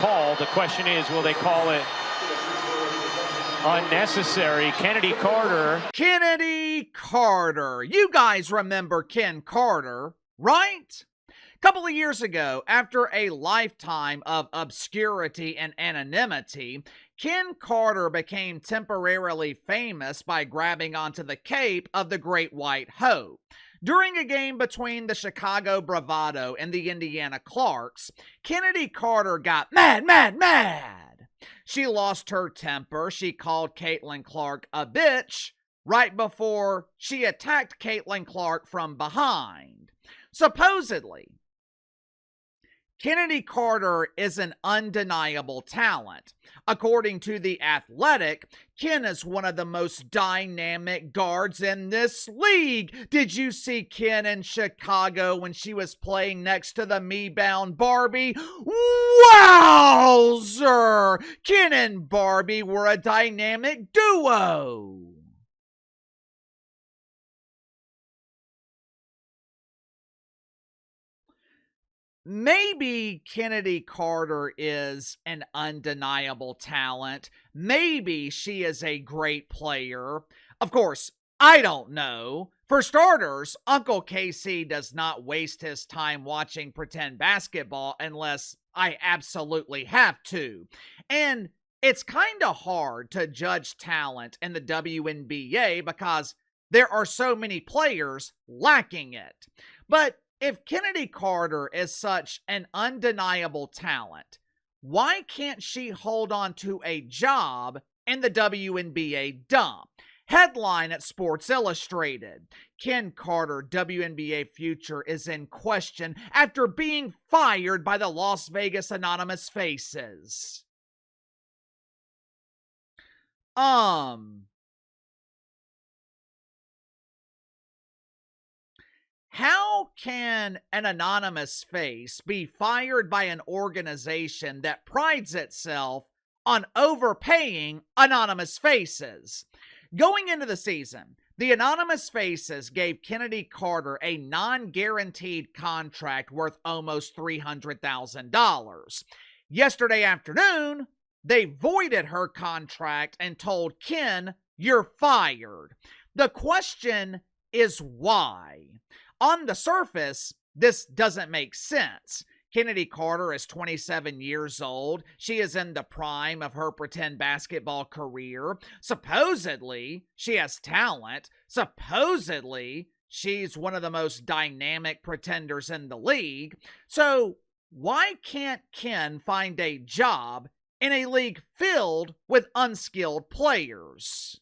call. The question is, will they call it unnecessary? Chennedy Carter. Chennedy Carter. You guys remember Ken Carter, right? A couple of years ago, after a lifetime of obscurity and anonymity, Ken Carter became temporarily famous by grabbing onto the cape of the Great White Hope. During a game between the Chicago Bravado and the Indiana Clarks, Chennedy Carter got mad. She lost her temper. She called Caitlin Clark a bitch right before she attacked Caitlin Clark from behind. Supposedly, Chennedy Carter is an undeniable talent. According to The Athletic, Ken is one of the most dynamic guards in this league. Did you see Ken in Chicago when she was playing next to the me-bound Barbie? Wowzer! Ken and Barbie were a dynamic duo. Maybe Chennedy Carter is an undeniable talent. Maybe she is a great player. Of course, I don't know. For starters, Uncle KC does not waste his time watching pretend basketball unless I absolutely have to. And it's kind of hard to judge talent in the WNBA because there are so many players lacking it. But if Chennedy Carter is such an undeniable talent, why can't she hold on to a job in the WNBA dump? Headline at Sports Illustrated: Ken Carter WNBA future is in question after being fired by the Las Vegas Anonymous Faces. How can an anonymous face be fired by an organization that prides itself on overpaying anonymous faces? Going into the season, the Anonymous Faces gave Chennedy Carter a non-guaranteed contract worth almost $300,000. Yesterday afternoon, they voided her contract and told Ken, "You're fired." The question is why? On the surface, this doesn't make sense. Chennedy Carter is 27 years old. She is in the prime of her pretend basketball career. Supposedly, she has talent. Supposedly, she's one of the most dynamic pretenders in the league. So, why can't Ken find a job in a league filled with unskilled players?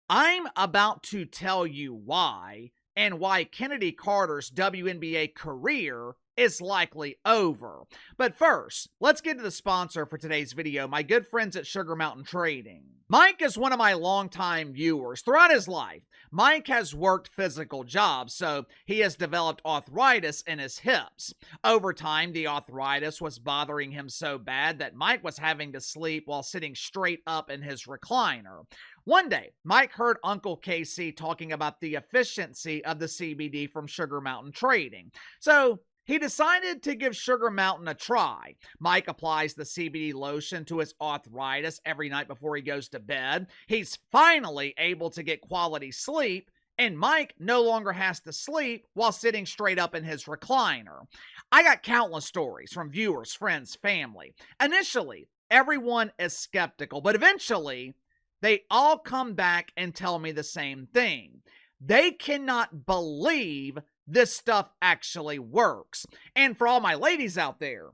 I'm about to tell you why, and why Chennedy Carter's WNBA career is likely over. But first, let's get to the sponsor for today's video, my good friends at Sugar Mountain Trading. Mike is one of my longtime viewers. Throughout his life, Mike has worked physical jobs, so he has developed arthritis in his hips. Over time, the arthritis was bothering him so bad that Mike was having to sleep while sitting straight up in his recliner. One day, Mike heard Uncle KC talking about the efficiency of the CBD from Sugar Mountain Trading. So he decided to give Sugar Mountain a try. Mike applies the CBD lotion to his arthritis every night before he goes to bed. He's finally able to get quality sleep, and Mike no longer has to sleep while sitting straight up in his recliner. I got countless stories from viewers, friends, family. Initially, everyone is skeptical, but eventually, they all come back and tell me the same thing. They cannot believe this stuff actually works. And for all my ladies out there,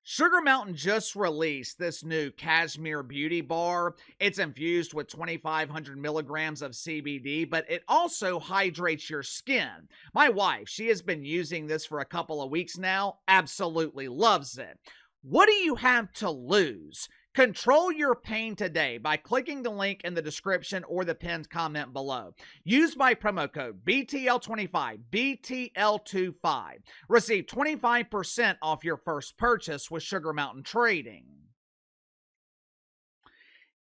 Sugar Mountain just released this new Cashmere Beauty Bar. It's infused with 2,500 milligrams of CBD, but it also hydrates your skin. My wife, she has been using this for a couple of weeks now, absolutely loves it. What do you have to lose? Control your pain today by clicking the link in the description or the pinned comment below. Use my promo code BTL25, BTL25. Receive 25% off your first purchase with Sugar Mountain Trading.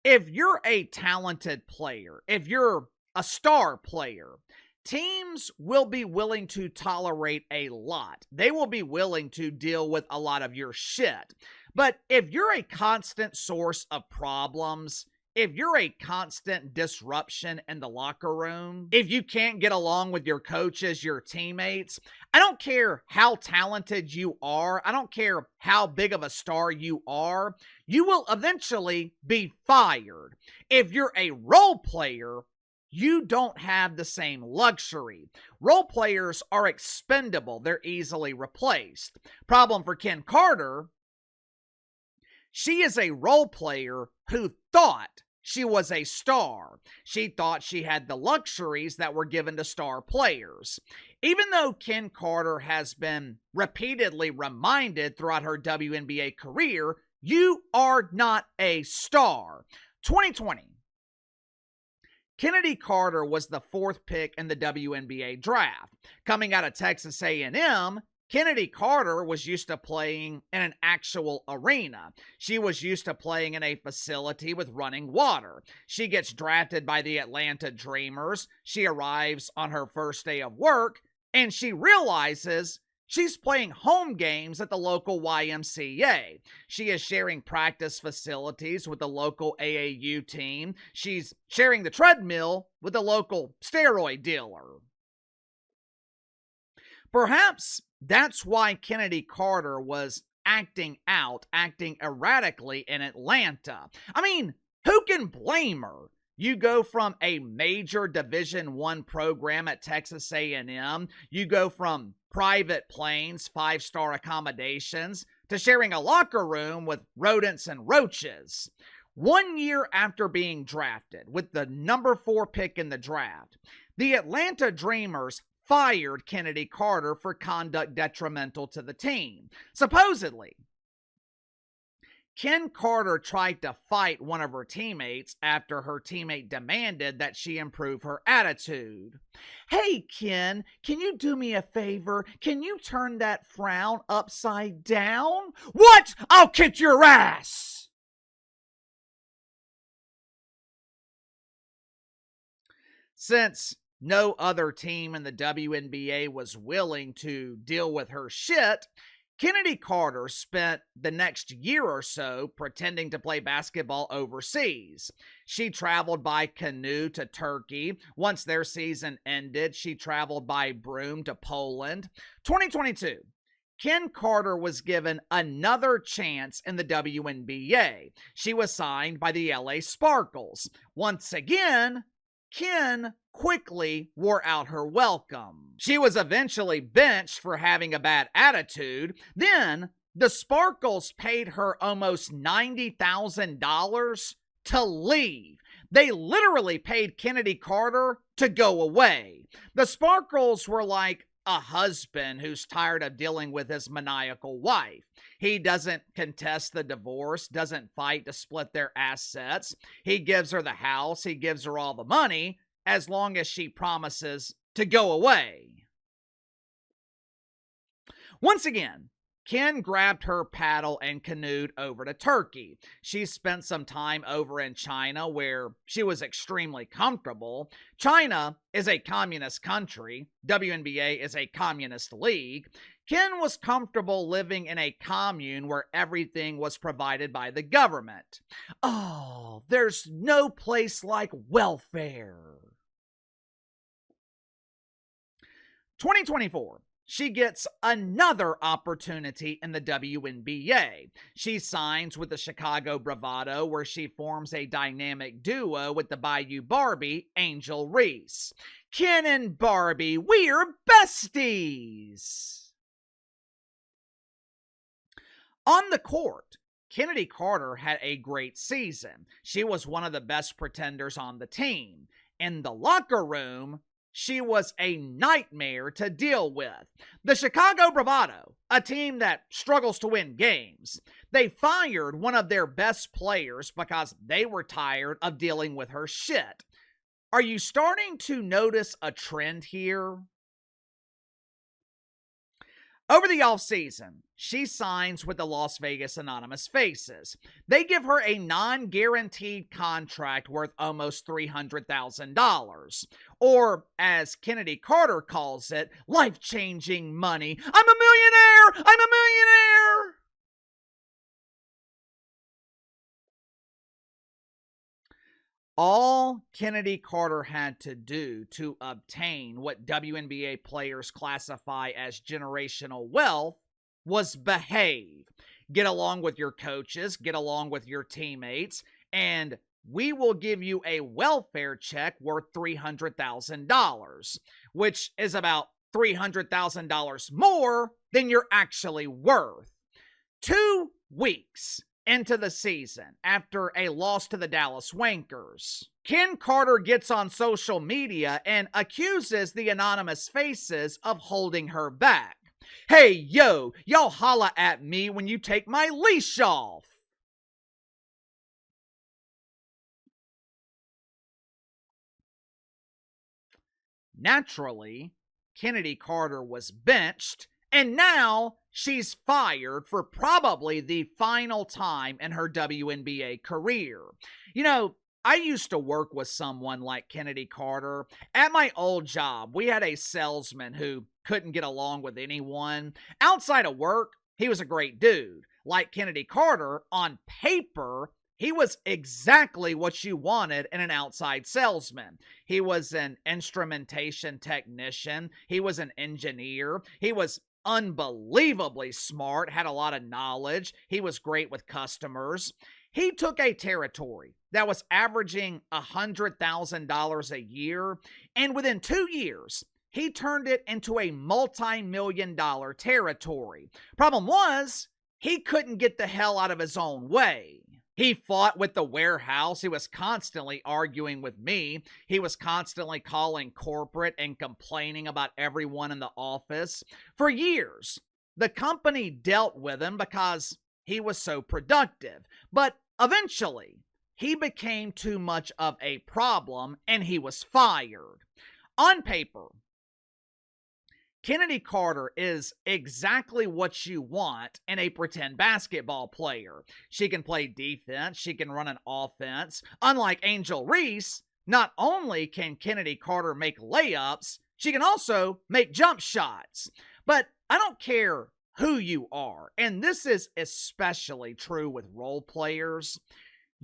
If you're a talented player, if you're a star player, teams will be willing to tolerate a lot. They will be willing to deal with a lot of your shit. But if you're a constant source of problems, if you're a constant disruption in the locker room, if you can't get along with your coaches, your teammates, I don't care how talented you are, I don't care how big of a star you are, you will eventually be fired. If you're a role player, you don't have the same luxury. Role players are expendable. They're easily replaced. Problem for Ken Carter, she is a role player who thought she was a star. She thought she had the luxuries that were given to star players. Even though Ken Carter has been repeatedly reminded throughout her WNBA career, you are not a star. 2020. Chennedy Carter was the 4th pick in the WNBA draft. Coming out of Texas A&M, Chennedy Carter was used to playing in an actual arena. She was used to playing in a facility with running water. She gets drafted by the Atlanta Dreamers. She arrives on her first day of work, and she realizes she's playing home games at the local YMCA. She is sharing practice facilities with the local AAU team. She's sharing the treadmill with the local steroid dealer. Perhaps that's why Chennedy Carter was acting erratically in Atlanta. I mean, who can blame her? You go from a major Division I program at Texas A&M, you go from private planes, 5-star accommodations, to sharing a locker room with rodents and roaches. 1 year after being drafted, with the number 4 pick in the draft, the Atlanta Dreamers fired Chennedy Carter for conduct detrimental to the team. Supposedly, Ken Carter tried to fight one of her teammates after her teammate demanded that she improve her attitude. "Hey, Ken, can you do me a favor? Can you turn that frown upside down?" "What? I'll kick your ass!" Since no other team in the WNBA was willing to deal with her shit, Chennedy Carter spent the next year or so pretending to play basketball overseas. She traveled by canoe to Turkey. Once their season ended, she traveled by broom to Poland. 2022. Ken Carter was given another chance in the WNBA. She was signed by the LA Sparkles. Once again, Ken quickly wore out her welcome. She was eventually benched for having a bad attitude. Then, the Sparkles paid her almost $90,000 to leave. They literally paid Chennedy Carter to go away. The Sparkles were like a husband who's tired of dealing with his maniacal wife. He doesn't contest the divorce, doesn't fight to split their assets. He gives her the house, he gives her all the money, as long as she promises to go away. Once again, Ken grabbed her paddle and canoed over to Turkey. She spent some time over in China where she was extremely comfortable. China is a communist country. WNBA is a communist league. Ken was comfortable living in a commune where everything was provided by the government. Oh, there's no place like welfare. 2024. She gets another opportunity in the WNBA. She signs with the Chicago Bravado, where she forms a dynamic duo with the Bayou Barbie, Angel Reese. Ken and Barbie, we're besties! On the court, Chennedy Carter had a great season. She was one of the best pretenders on the team. In the locker room, she was a nightmare to deal with. The Chicago Bravado, a team that struggles to win games, they fired one of their best players because they were tired of dealing with her shit. Are you starting to notice a trend here? Over the offseason, she signs with the Las Vegas Anonymous Faces. They give her a non-guaranteed contract worth almost $300,000. Or, as Chennedy Carter calls it, life-changing money. I'm a millionaire! I'm a millionaire! All Chennedy Carter had to do to obtain what WNBA players classify as generational wealth was behave. Get along with your coaches, get along with your teammates, and we will give you a welfare check worth $300,000, which is about $300,000 more than you're actually worth. 2 weeks into the season, after a loss to the Dallas Wankers, Ken Carter gets on social media and accuses the Anonymous Faces of holding her back. Hey, yo, y'all holla at me when you take my leash off. Naturally, Chennedy Carter was benched, and now she's fired for probably the final time in her WNBA career. You know, I used to work with someone like Chennedy Carter. At my old job, we had a salesman who couldn't get along with anyone. Outside of work, he was a great dude. Like Chennedy Carter, on paper, he was exactly what you wanted in an outside salesman. He was an instrumentation technician. He was an engineer. He was unbelievably smart, had a lot of knowledge. He was great with customers. He took a territory that was averaging $100,000 a year, and within 2 years, he turned it into a multi-million-dollar territory. Problem was, he couldn't get the hell out of his own way. He fought with the warehouse. He was constantly arguing with me. He was constantly calling corporate and complaining about everyone in the office. For years, the company dealt with him because he was so productive. But eventually, he became too much of a problem and he was fired. On paper, Chennedy Carter is exactly what you want in a pretend basketball player. She can play defense, she can run an offense. Unlike Angel Reese, not only can Chennedy Carter make layups, she can also make jump shots. But I don't care who you are, and this is especially true with role players.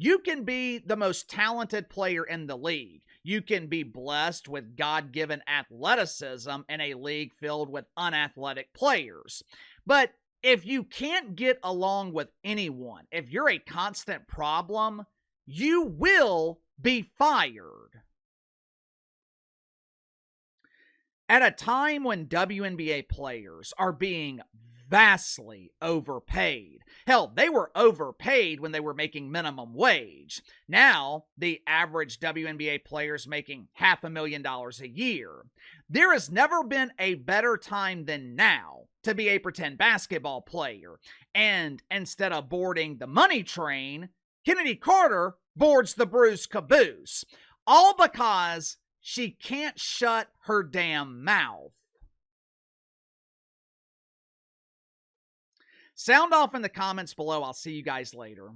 You can be the most talented player in the league. You can be blessed with God-given athleticism in a league filled with unathletic players. But if you can't get along with anyone, if you're a constant problem, you will be fired. At a time when WNBA players are being vastly overpaid. Hell, they were overpaid when they were making minimum wage. Now, the average WNBA player is making $500,000 a year. There has never been a better time than now to be a pretend basketball player. And instead of boarding the money train, Chennedy Carter boards the bruise caboose. All because she can't shut her damn mouth. Sound off in the comments below. I'll see you guys later.